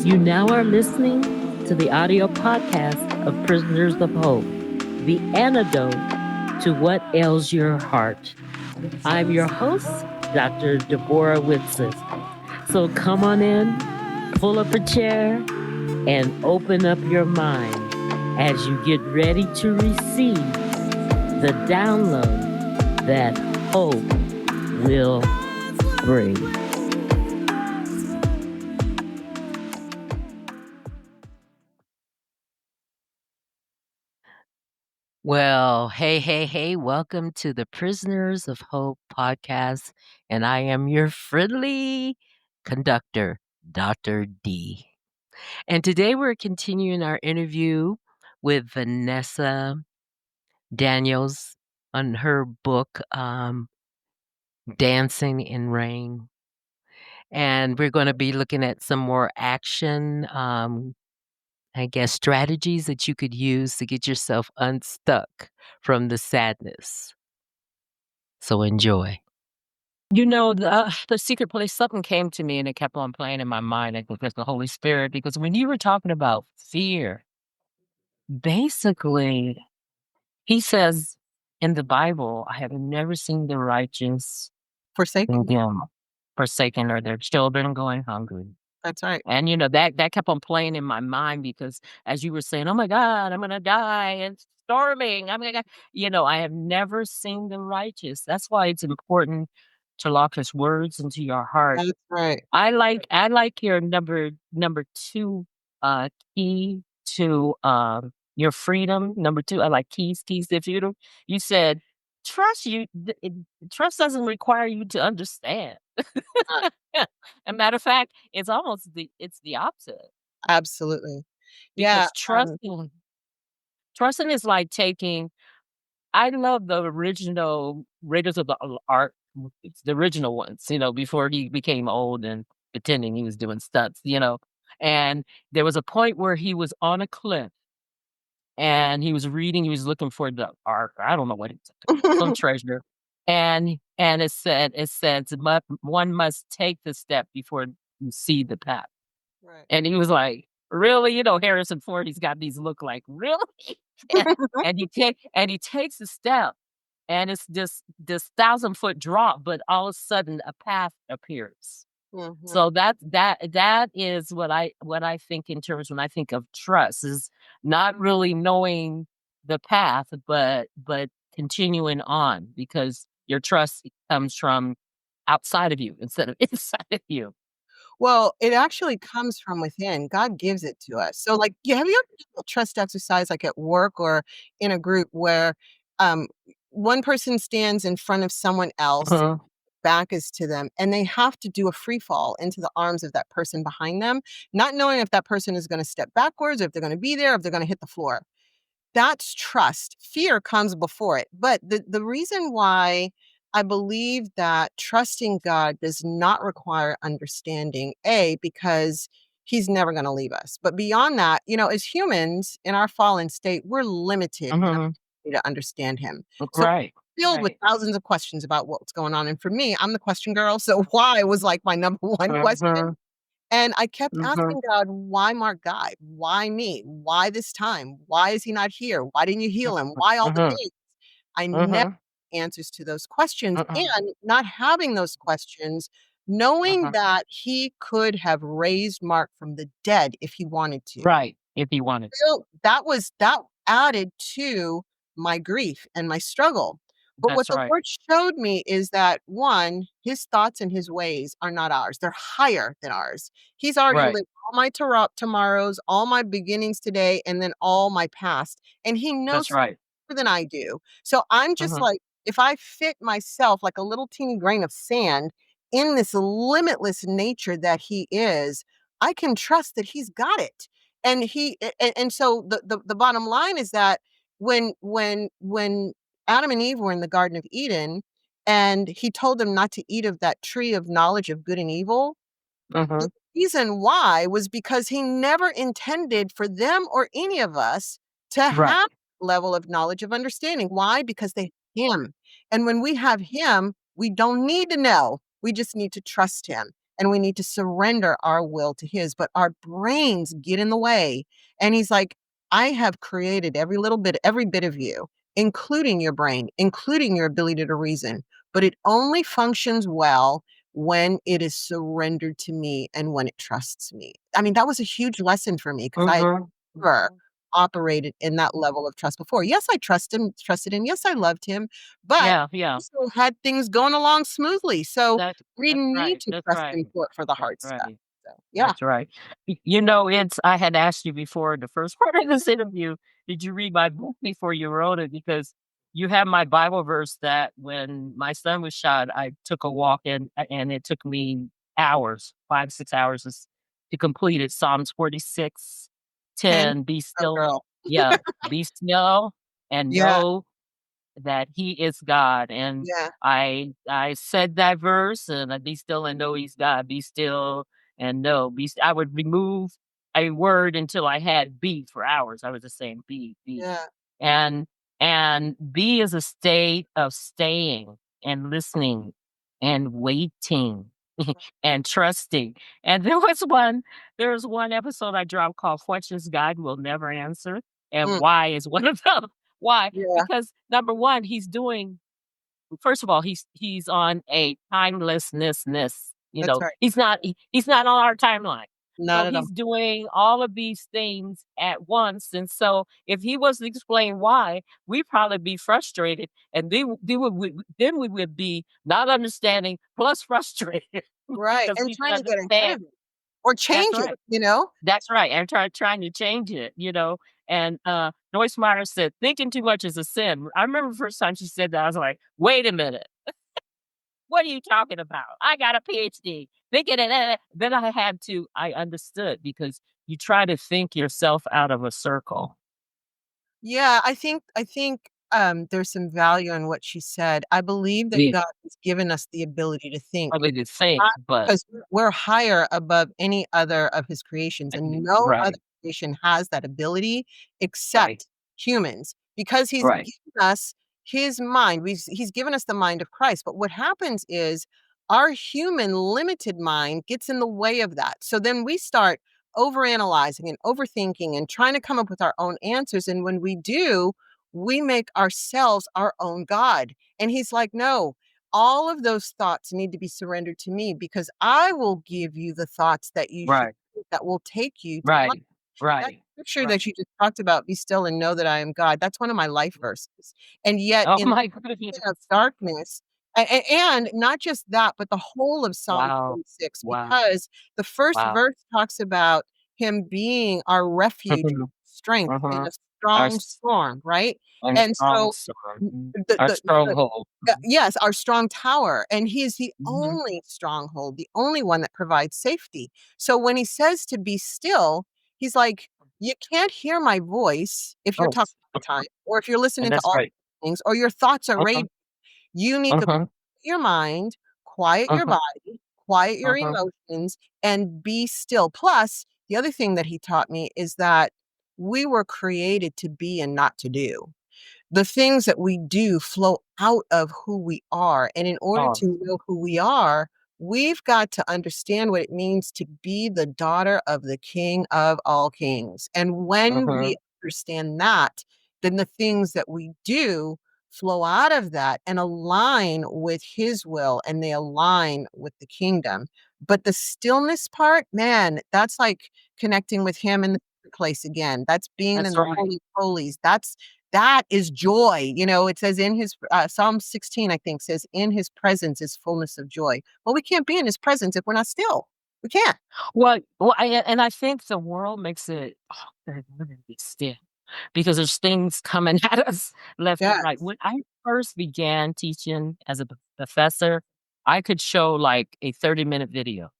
You now are listening to the audio podcast of Prisoners of Hope, the antidote to what ails your heart. I'm your host, Dr. Debbora Whitson. So come on in, pull up a chair, and open up your mind as you get ready to receive the download that hope will bring. Well, hey, welcome to the Prisoners of Hope podcast. And I am your friendly conductor, Dr. D. And today we're continuing our interview with Vanessa Daniels on her book, Dancing in Rain. And we're going to be looking at some more action, I guess, strategies that you could use to get yourself unstuck from the sadness. So enjoy. You know, the secret place, something came to me and it kept on playing in my mind. I think that's the Holy Spirit, because when you were talking about fear, basically, he says in the Bible, I have never seen the righteous Forsaken. forsaken or their children going hungry. That's right. And, you know, that kept on playing in my mind because as you were saying, oh my God, I'm going to die. It's storming. I'm going to, you know, I have never seen the righteous. That's why it's important to lock his words into your heart. That's right. I like your number two key to your freedom. Number two, I like keys to freedom. You said trust trust doesn't require you to understand. As a matter of fact, it's almost it's the opposite. Absolutely. Because Yeah. trusting is like taking. I love the original Raiders of the Ark. It's the original ones, you know, before he became old and pretending he was doing stunts, you know. And there was a point where he was on a cliff and he was reading, he was looking for the ark. I don't know what it's some treasure. And it says one must take the step before you see the path. Right. And he was like, really? You know, Harrison Ford, he's got these look like, really? and he takes a step and it's just this 1,000-foot drop, but all of a sudden a path appears. Mhm. So that is what I think in terms when I think of trust is not really knowing the path, but continuing on because your trust comes from outside of you instead of inside of you. Well, it actually comes from within. God gives it to us. So, like, have you ever done a trust exercise, like at work or in a group where um, one person stands in front of someone else, Uh-huh. back is to them, and they have to do a free fall into the arms of that person behind them, not knowing if that person is going to step backwards, or if they're going to be there, if they're going to hit the floor. That's trust. Fear comes before it. But the reason why I believe that trusting God does not require understanding, because he's never going to leave us. But beyond that, you know, as humans in our fallen state, we're limited in our ability to understand him. So Right. filled with thousands of questions about what's going on. And for me, I'm the question girl. So why was like my number one question. And I kept asking God, why Mark Guy? Why me? Why this time? Why is he not here? Why didn't you heal him? Why all the things? I never answers to those questions. And not having those questions, knowing that he could have raised Mark from the dead if he wanted to. Right. If he wanted to. So that added to my grief and my struggle. But what That's the right. Lord showed me is that, one, his thoughts and his ways are not ours. They're higher than ours. He's already Right. lived all my tomorrows, all my beginnings today, and then all my past. And he knows That's right. more than I do. So I'm just like, if I fit myself like a little teeny grain of sand in this limitless nature that he is, I can trust that he's got it. And so the bottom line is that when Adam and Eve were in the Garden of Eden and he told them not to eat of that tree of knowledge of good and evil, the reason why was because he never intended for them or any of us to have level of knowledge of understanding. Why? Because they have him. And when we have him, we don't need to know. We just need to trust him. and we need to surrender our will to his, but our brains get in the way. And he's like, I have created every bit of you, including your brain, including your ability to reason, but it only functions well when it is surrendered to me and when it trusts me. I mean, that was a huge lesson for me because I had Mhm. never Mhm. operated in that level of trust before. Yes, I trusted him. Yes, I loved him, but Yeah, yeah. also had things going along smoothly. So we That's need right, to that's trust right, him for the that's hard stuff. right, So yeah. that's right. It's I had asked you before the first part of this interview, did you read my book before you wrote it? Because you have my Bible verse that when my son was shot, I took a walk and it took me hours, 5, 6 hours to complete it. Psalms 46, 10. 10. Be Oh, still. girl. Yeah, be still and Yeah. know that he is God, and Yeah. I said that verse, and I be still and know he's God. Be still and know. I would remove a word until I had be for hours. I was just saying be, Yeah. and be is a state of staying and listening and waiting and trusting. And there was one episode I dropped called "Questions God Will Never Answer," and Mm, why is one of them. Why? yeah. Because number 1, first of all, he's on a timelessness, That's right. he's not on our timeline. Not So at all. he's doing all of these things at once, and so if he was to explain why, we'd probably be frustrated, and then we would be not understanding plus frustrated Right. because And we didn't trying to get ahead understand. of it or That's change it, right. you know? That's right, and trying to change it. And, Joyce Meyer said, "Thinking too much is a sin." I remember the first time she said that, I was like, "Wait a minute, what are you talking about? I got a PhD, thinking it." Then I understood because you try to think yourself out of a circle. Yeah, I think there's some value in what she said. I believe that Yeah, God has given us the ability to think, probably to think, not but because we're higher above any other of his creations, and no other right, creation has that ability right, except humans, because he's right, given us his mind. He's given us the mind of Christ, but what happens is our human limited mind gets in the way of that. So then we start overanalyzing and overthinking and trying to come up with our own answers, and when we do, we make ourselves our own God. And he's like, "No, all of those thoughts need to be surrendered to me because I will give you the thoughts that you should right, think that will take you to life." right, That right, scripture that right. you just talked about, "Be still and know that I am God," that's one of my life verses. And yet Oh in my the goodness. of darkness, and not just that, but the whole of Psalm Wow, 46, wow, because the first wow. verse talks about him being our refuge, Mhm, strength in mhm. a Our strong s storm, right? our And strong so sword, n the our the stronghold. Mhm, yes, our strong tower, and he is the mhm. only stronghold, the only one that provides safety. So when he says to be still, he's like, "You can't hear my voice if you're Oh, talking all the time, or if you're and listening to that's all right. these things, or your thoughts are Uh-huh, raging. You need to quiet uh-huh, your mind, quiet your uh-huh, body, quiet your uh-huh. emotions, and be still." Plus, the other thing that he taught me is that we were created to be and not to do. The things that we do flow out of who we are. And in order Oh, to know who we are, we've got to understand what it means to be the daughter of the King of all kings. And when uh-huh, we understand that, then the things that we do flow out of that and align with his will and they align with the kingdom. But the stillness part, man, that's like connecting with him in the secret place again. That's being in that's the right. holy of holies. That is joy. It says in his Psalm 16, I think, says, "In his presence is fullness of joy." Well, we can't be in his presence if we're not still. We can't. I think the world makes it very limited still because there's things coming at us left and right. Yes. When I first began teaching as a professor, I could show like a 30-minute video.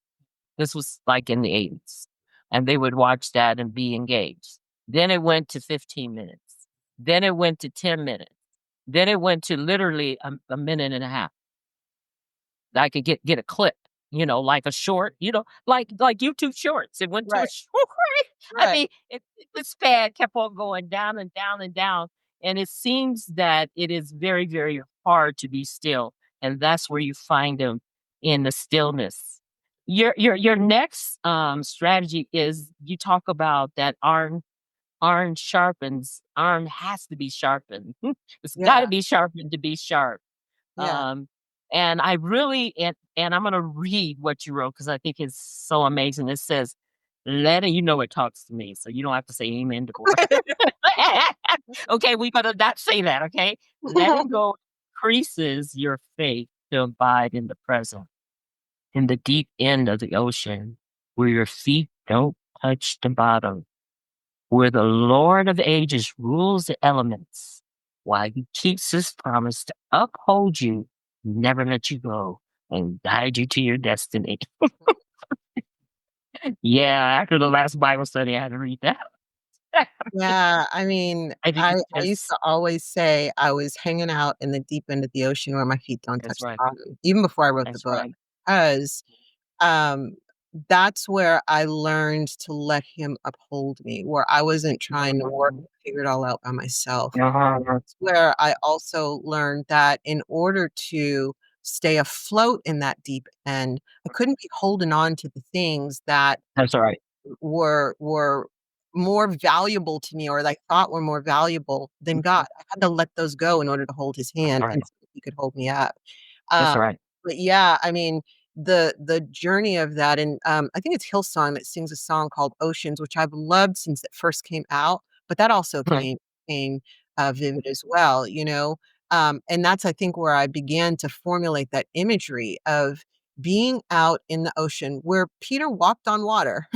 This was like in the 80s. And they would watch that and be engaged. Then it went to 15 minutes. Then it went to 10 minutes. Then it went to literally a minute and a half. I could get a clip, like a short, like YouTube Shorts. It went to a Right. short. I Right. mean, the span kept on going down and down and down. And it seems that it is very, very hard to be still. And that's where you find them in the stillness. Your next strategy is you talk about that iron sharpens iron has to be sharpened. It's got to Yeah, be sharpened to be sharp. yeah. Um, and I really and I'm gonna read what you wrote because I think it's so amazing. It says, "Let it," you know it talks to me, so you don't have to say amen, Deborah. Okay, we better not say that. Okay, letting go increases your faith to abide in the present, in the deep end of the ocean, where your feet don't touch the bottom, where the Lord of ages rules the elements, while he keeps his promise to uphold you, never let you go, and guide you to your destiny. Yeah, after the last Bible study, I had to read that. Yeah, I mean, I think I it's I used just to always say I was hanging out in the deep end of the ocean where my feet don't that's touch the right. bottom, even before I wrote the That's book, right. 'cause, um, that's where I learned to let him uphold me, where I wasn't trying to work Mhm. and figure it all out by myself. Uh-huh. It's where I also learned that in order to stay afloat in that deep end, I couldn't be holding on to the things that That's right. were more valuable to me or that I thought were more valuable than God. I had to let those go in order to hold his That's hand right. and so he could hold me up. That's Uh, right. but yeah, I mean, the journey of that and, I think it's Hillsong that sings a song called Oceans, which I've loved since it first came out, but that also Right. came, vivid as well, you know? And that's, I think, where I began to formulate that imagery of being out in the ocean where Peter walked on water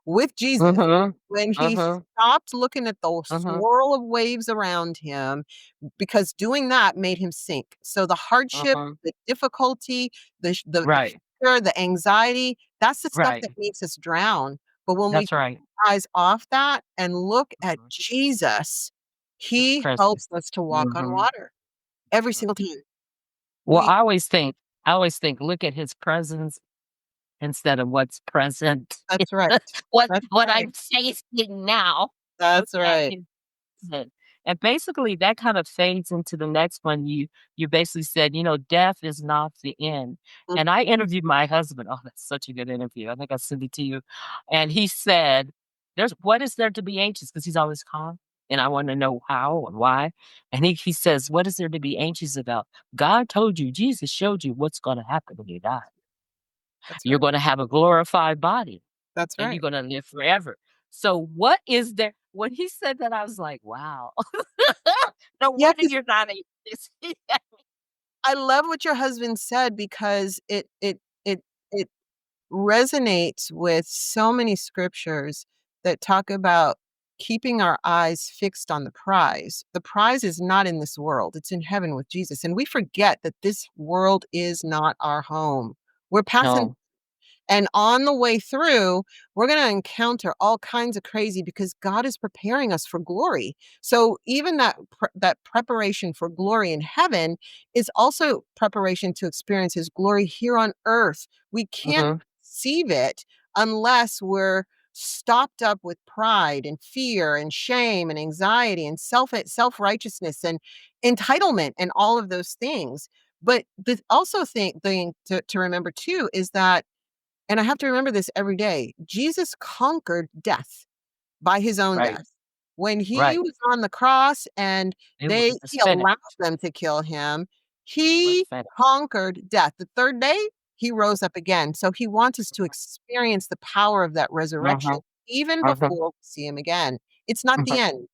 with Jesus. Mhm. When he Mhm. stopped looking at the Mhm. swirl of waves around him, because doing that made him sink. So the hardship, Mhm. the difficulty, the Right. fear, the anxiety, that's the stuff that Right. makes us drown. But when we That's take right. our eyes off that and look at Mhm. Jesus, His he helps presence. us to walk on Mhm. water every Mhm. single time. Well, We I always think, look at his presence instead of what's present. That's right. That's What right. I'm facing now. Look That's at right. his present. And basically that kind of fades into the next one. You basically said, death is not the end. Mm, And I interviewed my husband. Oh, that's such a good interview. I think I sent it to you. And he said, "There's what is there to be anxious?" Because he's always calm. And I want to know how and why. And he says, "What is there to be anxious about? God told you, Jesus showed you what's going to happen when you die. that's You're right. going to have a glorified body That's and you're right. going to live forever." So, what is there? When he said that, I was like, wow. No Yeah, wonder 'cause you're not a. I love what your husband said because it resonates with so many scriptures that talk about keeping our eyes fixed on the prize. The prize is not in this world, it's in heaven with Jesus, and we forget that this world is not our home. We're passing. No. And on the way through, we're gonna encounter all kinds of crazy because God is preparing us for glory. So even that preparation for glory in heaven is also preparation to experience his glory here on earth. We can't Hmm. perceive it unless we're stopped up with pride and fear and shame and anxiety and self-righteousness and entitlement and all of those things. But the also thing to remember too is that and I have to remember this every day. Jesus conquered death by his own Right. death. When he Right. was on the cross and It's he finished. allowed them to kill him, It was he finished. conquered death. The 3rd day, he rose up again. So he wants us to experience the power of that resurrection Uh-huh. even Uh-huh. before we see him again. It's not the Uh-huh. end.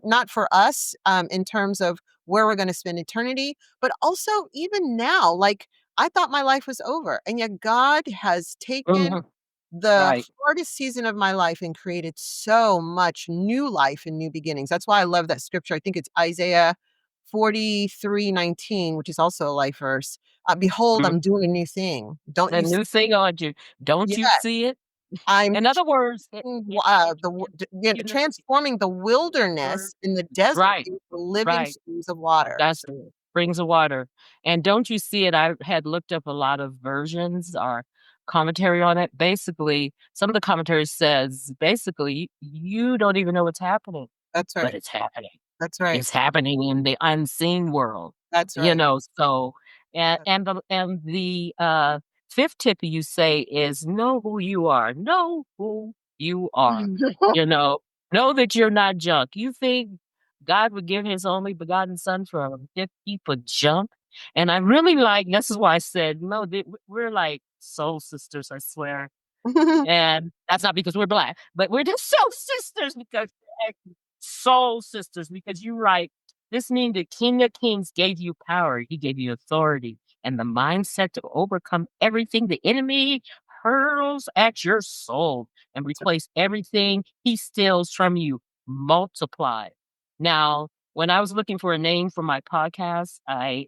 Not for us, in terms of where we're gonna spend eternity, but also even now, like, I thought my life was over, and yet God has taken Mhm. the Right. hardest season of my life and created so much new life and new beginnings. That's why I love that scripture. I think it's Isaiah 43:19, which is also a life verse. Behold, Mhm. I'm doing a new thing. Don't A you see? new thing on you. Don't you Yeah, see it? I'm In other words, transforming the word. wilderness in the desert Right. into living Right. streams of water. That's So it. Springs of water. And don't you see it? I had looked up a lot of versions or commentary on it. Basically, some of the commentary says basically you don't even know what's happening, that's but right. it's happening. That's right. It's happening in the unseen world. That's right. So That's and the Fifth tip you say is know who you are. Know who you are. You know that you're not junk. You think God would give his only begotten son for a fifth heap of junk? And I really like this is why I said, no, we're like soul sisters, I swear. And that's not because we're black, but we're just soul sisters because we're actually soul sisters because you're right. This means the King of Kings gave you power. He gave you authority and the mindset to overcome everything the enemy hurls at your soul and replace everything he steals from you, multiply. Now, when I was looking for a name for my podcast, I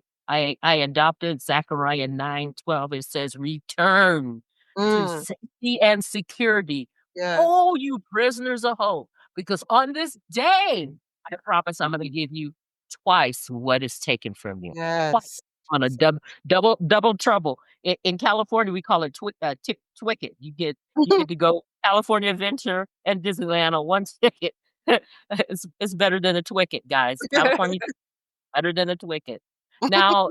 adopted Zechariah 9:12. It says, return to Mm, safety and security. yes, Oh, you prisoners of hope, because on this day, I promise I'm going to give you twice what is taken from you. Twice yes. on a double trouble. In California, we call it twicket. You get to go California Adventure and Disneyland on one ticket. It's better than a twicket, guys. California better than a twicket. Now,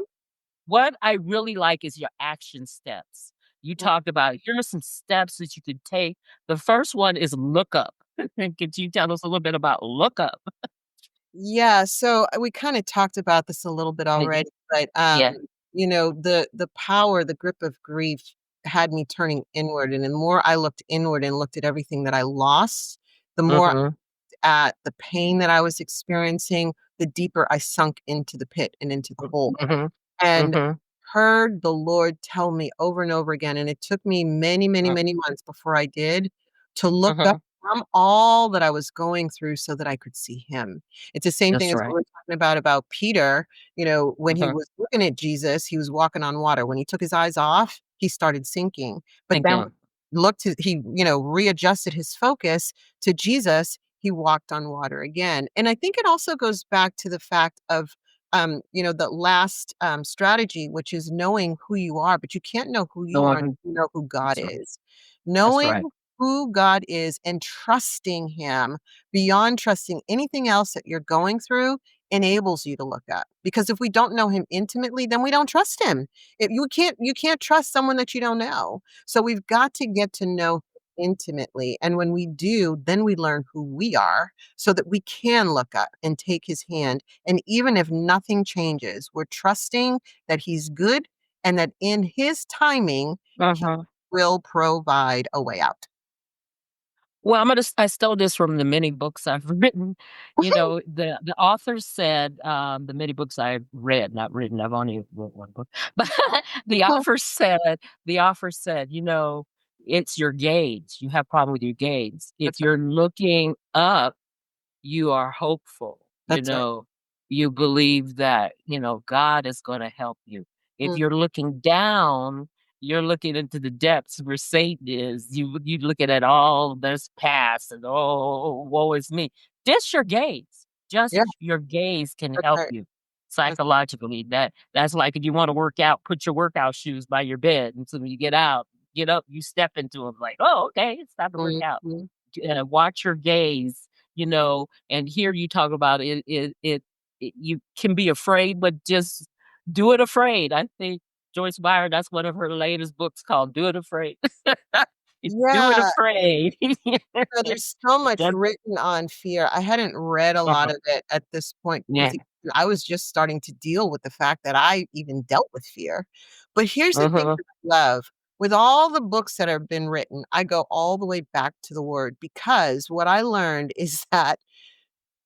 what I really like is your action steps. You talked about here are some steps that you could take. The first one is look up. Could you tell us a little bit about look up? Yeah, so we kinda talked about this a little bit Mhm. already, but, Yeah. the power, the grip of grief had me turning inward, and the more I looked inward and looked at everything that I lost, the more Mhm. at the pain that I was experiencing, the deeper I sunk into the pit and into the hole. Mhm. And Mhm. heard the Lord tell me over and over again, and it took me many, many, Mhm. many months before I did, to look up Mhm. from all that I was going through so that I could see him. It's the same thing That's as what right. we're talking about Peter, when he Mhm. was looking at Jesus, he was walking on water. When he took his eyes off, he started sinking. But then Thinking. readjusted his focus to Jesus, he walked on water again. And I think it also goes back to the fact of the last strategy, which is knowing who you are, but you can't know who No you are one until can you know who God that's right. is. That's Knowing right. who God is and trusting Him beyond trusting anything else that you're going through enables you to look up. Because if we don't know Him intimately, then we don't trust Him. If you can't trust someone that you don't know. So we've got to get to know intimately. And when we do, then we learn who we are so that we can look up and take his hand. And even if nothing changes, we're trusting that he's good and that in his timing, he Mhm. will provide a way out. Well, I stole this from the many books I've written. The author said, the many books I've read, not written, I've only wrote one book. But the author said the author said, "It's your gaze. You have problem with your gaze. If That's right. you're looking up, you are hopeful, That's right. you believe that, God is gonna help you. If Mm, you're looking down, you're looking into the depths where Satan is. You looking at all this past and, "Oh, woe is me." Just your gaze. yeah, Just your gaze can that's help right. you That's psychologically. That's like if you wanna work out, put your workout shoes by your bed, and so when you get up, you step into them like, "Oh, okay, it's time to work out." mhm. Watch your gaze, and here you talk about you can be afraid, but just do it afraid. I think Joyce Meyer, that's one of her latest books called Do It Afraid. Do it Yeah. afraid. There's so much That's written on fear. I hadn't read a lot uh-huh. of it at this point Yeah. because I was just starting to deal with the fact that I even dealt with fear. But here's the thing Uh-huh. that I love. With all the books that have been written, I go all the way back to the word because what I learned is that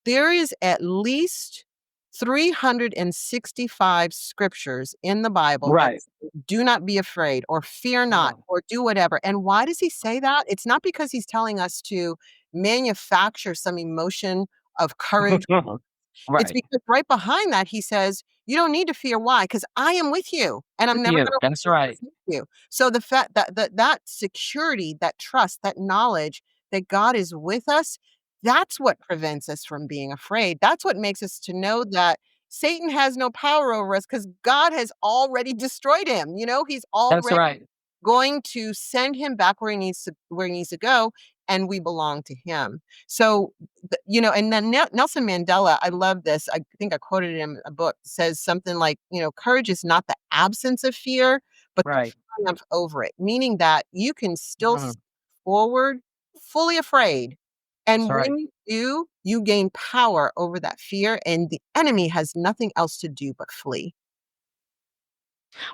there is at least 365 scriptures in the Bible that Right. say, "Do not be afraid," or "Fear not," Right. or "Do whatever." And why does he say that? It's not because he's telling us to manufacture some emotion of courage. It's Right. because right behind that, he says, "You don't need to fear." Why? Because I am with you, and I'm With never you. gonna That's right. forsake you. So the fact that security, that trust, that knowledge that God is with us, that's what prevents us from being afraid. That's what makes us to know that Satan has no power over us because God has already destroyed him. He's That's already right. going to send him back where he needs to go, and we belong to him. So, and then Nelson Mandela, I love this. I think I quoted him in a book, says something like, courage is not the absence of fear, but to Right. triumph over it, meaning that you can still Mhm. step forward fully afraid. That's And right. when you do, you gain power over that fear, and the enemy has nothing else to do but flee.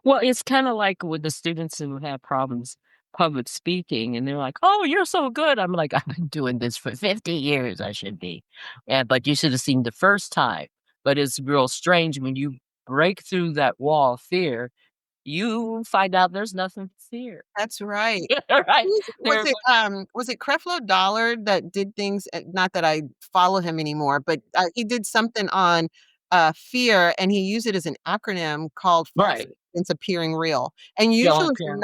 Well, it's kinda like with the students who have problems public speaking, and they're like, "Oh, you're so good." I'm like, "I've been doing this for 50 years, I should be." And but you should have seen the first time. But it's real strange when you break through that wall of fear, you find out there's nothing to fear. That's right. Right? Who's There was it Creflo Dollar that did things not that I follow him anymore, but, he did something on, fear, and he used it as an acronym called false Right. evidence appearing real, and Don't usually appear right,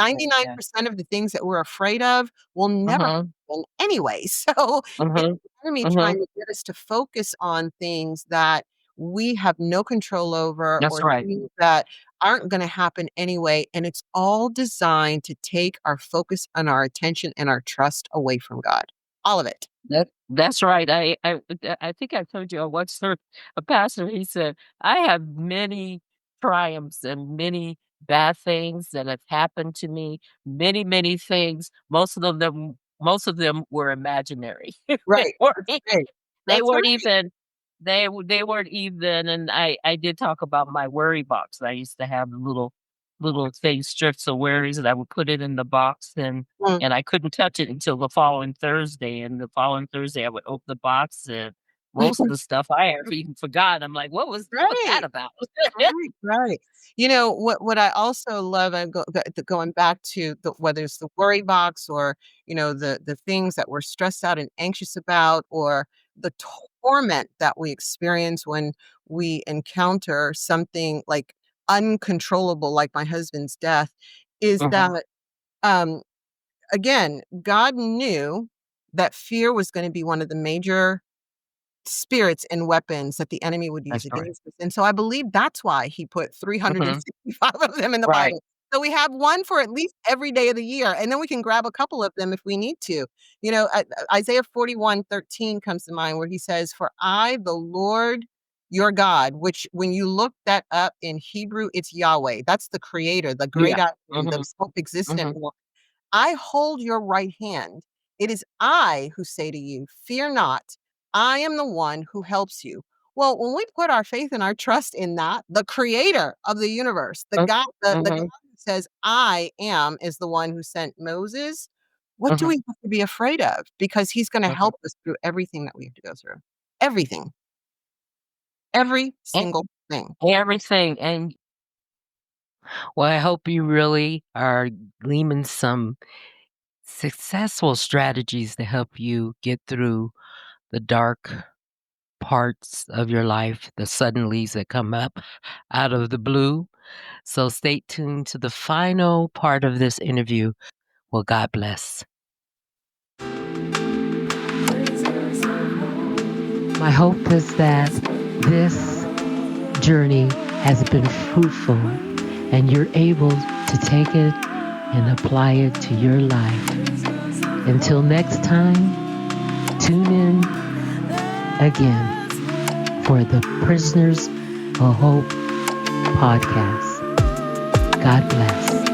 yeah. 99% of the things that we're afraid of will never Mhm. happen anyway, so it's Mhm. the enemy trying Mhm. to get us to focus on things that we have no control over That's or right. things that aren't gonna happen anyway, and it's all designed to take our focus and our attention and our trust away from God. All of it. That's right. I think I told you I once heard a pastor, he said, "I have many triumphs and many bad things that have happened to me, many, many things. Most of them were imaginary." They Right. weren't That's e right. they That's weren't right. even they weren't even and I did talk about my worry box. I used to have little things, strips of worries, and I would put it in the box, Mm. and I couldn't touch it until the following Thursday, and the following Thursday, I would open the box, and most of the stuff I had even forgotten. I'm like, "What was Right. that about?" Right, right. You know, what I also love, going back to whether it's the worry box or, the things that we're stressed out and anxious about, or the torment that we experience when we encounter something, like, uncontrollable, like my husband's death, is Mhm. that, um, again, God knew that fear was gonna be one of the major spirits and weapons that the enemy would use That's right. against us, and so I believe that's why he put Mhm. 365 of them in the Right. Bible. So we have one for at least every day of the year, and then we can grab a couple of them if we need to. Isaiah 41:13 comes to mind where he says, "For I, the Lord your God," which when you look that up in Hebrew, it's Yahweh. That's the creator, the great Yeah. I am, the Mhm. self-existent Mhm. one. I hold your right hand. It is I who say to you, fear not. I am the one who helps you. Well, when we put our faith and our trust in that, the creator of the universe, the God Mhm. who says, I am, is the one who sent Moses, what do Mhm. we have to be afraid of? Because he's going to Mhm. help us through everything that we have to go through. Everything, every E single thing. everything, and well, I hope you really are gleaming some successful strategies to help you get through the dark parts of your life, the suddenlies that come up out of the blue. So stay tuned to the final part of this interview. Well, God bless. My hope is that this journey has been fruitful and you're able to take it and apply it to your life. Until next time, tune in again for the Prisoners of Hope podcast. God bless.